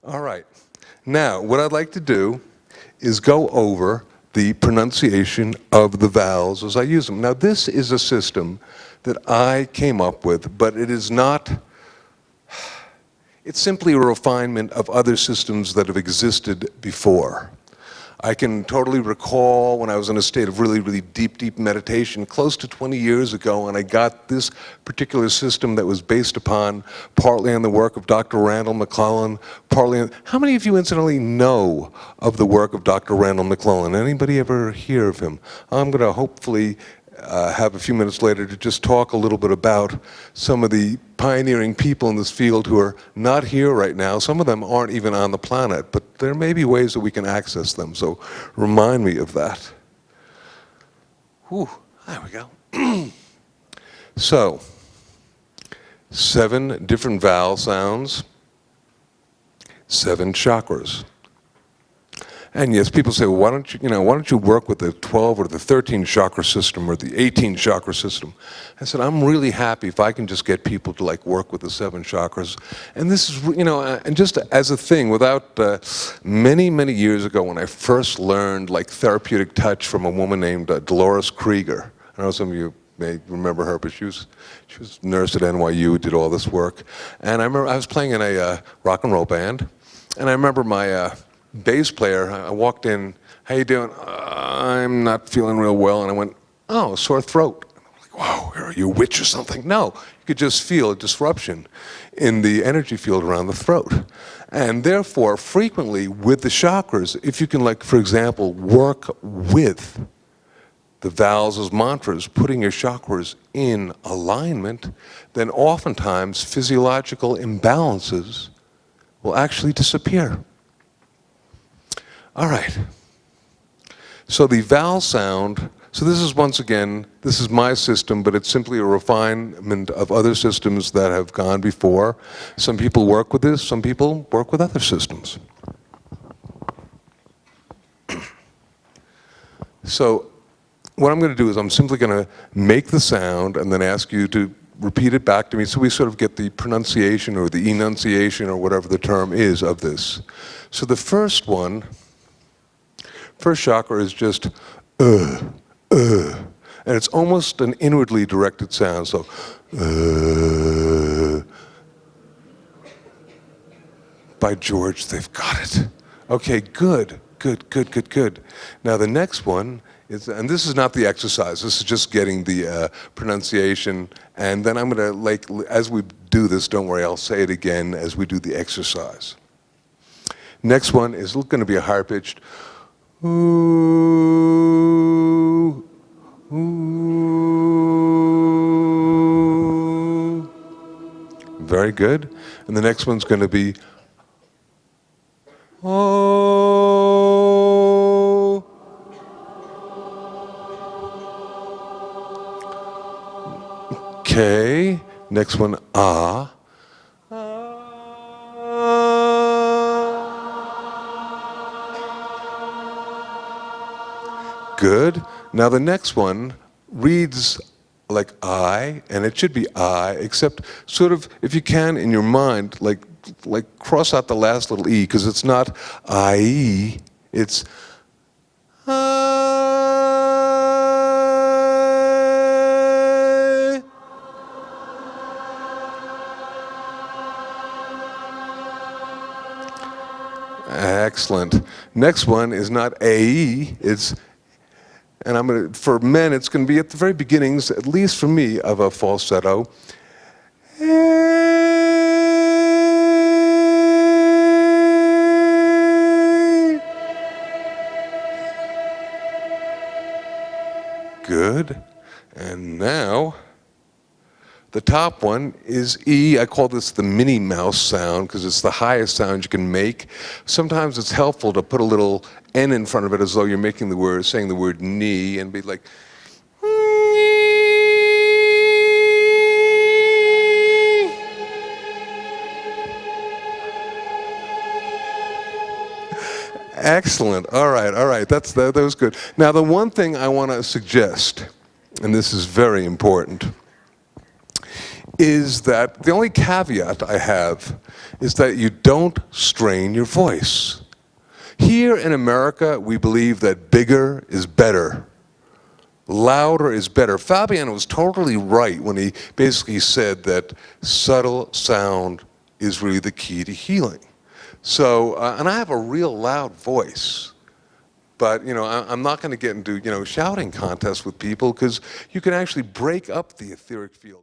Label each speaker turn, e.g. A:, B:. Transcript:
A: All right. Now, what I'd like to do is go over the pronunciation of the vowels as I use them. Now, this is a system that I came up with, but it is not, it's simply a refinement of other systems that have existed before. I can totally recall when I was in a state of really, really deep, deep meditation close to 20 years ago, and I got this particular system that was based upon partly on the work of Dr. Randall McClellan, partly on, how many of you incidentally know of the work of Dr. Randall McClellan? Anybody ever hear of him? I'm going to hopefully have a few minutes later to just talk a little bit about some of the pioneering people in this field who are not here right now. Some of them aren't even on the planet, but there may be ways that we can access them, so remind me of that. Whew, there we go. So, 7 different vowel sounds, 7 chakras. And yes, people say, well, why don't you work with the 12 or the 13 chakra system or the 18 chakra system? I said, I'm really happy if I can just get people to work with the 7 chakras. And this is, and just as a thing, without many, many years ago when I first learned therapeutic touch from a woman named Dolores Krieger. I know some of you may remember her, but she was a nurse at NYU, did all this work. And I remember I was playing in a rock and roll band, and I remember my bass player, I walked in, how you doing? I'm not feeling real well. And I went, oh, sore throat. And I'm like, wow, are you a witch or something? No, you could just feel a disruption in the energy field around the throat. And therefore, frequently with the chakras, if you can, for example, work with the vowels as mantras, putting your chakras in alignment, then oftentimes physiological imbalances will actually disappear. All right, so the vowel sound, so this is once again, this is my system, but it's simply a refinement of other systems that have gone before. Some people work with this, some people work with other systems. So what I'm going to do is I'm simply going to make the sound and then ask you to repeat it back to me so we sort of get the pronunciation or the enunciation or whatever the term is of this. So the first chakra is just and it's almost an inwardly directed sound, so by George, they've got it. Okay, good. Now the next one is, and this is not the exercise, this is just getting the pronunciation, and then I'm gonna, as we do this, don't worry, I'll say it again as we do the exercise. Next one is going to be a higher pitched ooh, ooh. Very good. And the next one's going to be oh. Okay. Next one, ah. Good. Now the next one reads like I, and it should be I, except sort of, if you can, in your mind, like cross out the last little E, because it's not I, it's I. Excellent. Next one is not A, it's, and I'm going to, for men, it's going to be at the very beginnings, at least for me, of a falsetto. Good. And now, the top one is E. I call this the Minnie Mouse sound because it's the highest sound you can make. Sometimes it's helpful to put a little N in front of it as though you're making the word, saying the word knee, and be like, excellent. All right. That was good. Now, the one thing I want to suggest, and this is very important, is that the only caveat I have is that you don't strain your voice. Here in America, we believe that bigger is better. Louder is better. Fabian was totally right when he basically said that subtle sound is really the key to healing. So, and I have a real loud voice. But, I'm not going to get into, shouting contests with people because you can actually break up the etheric field.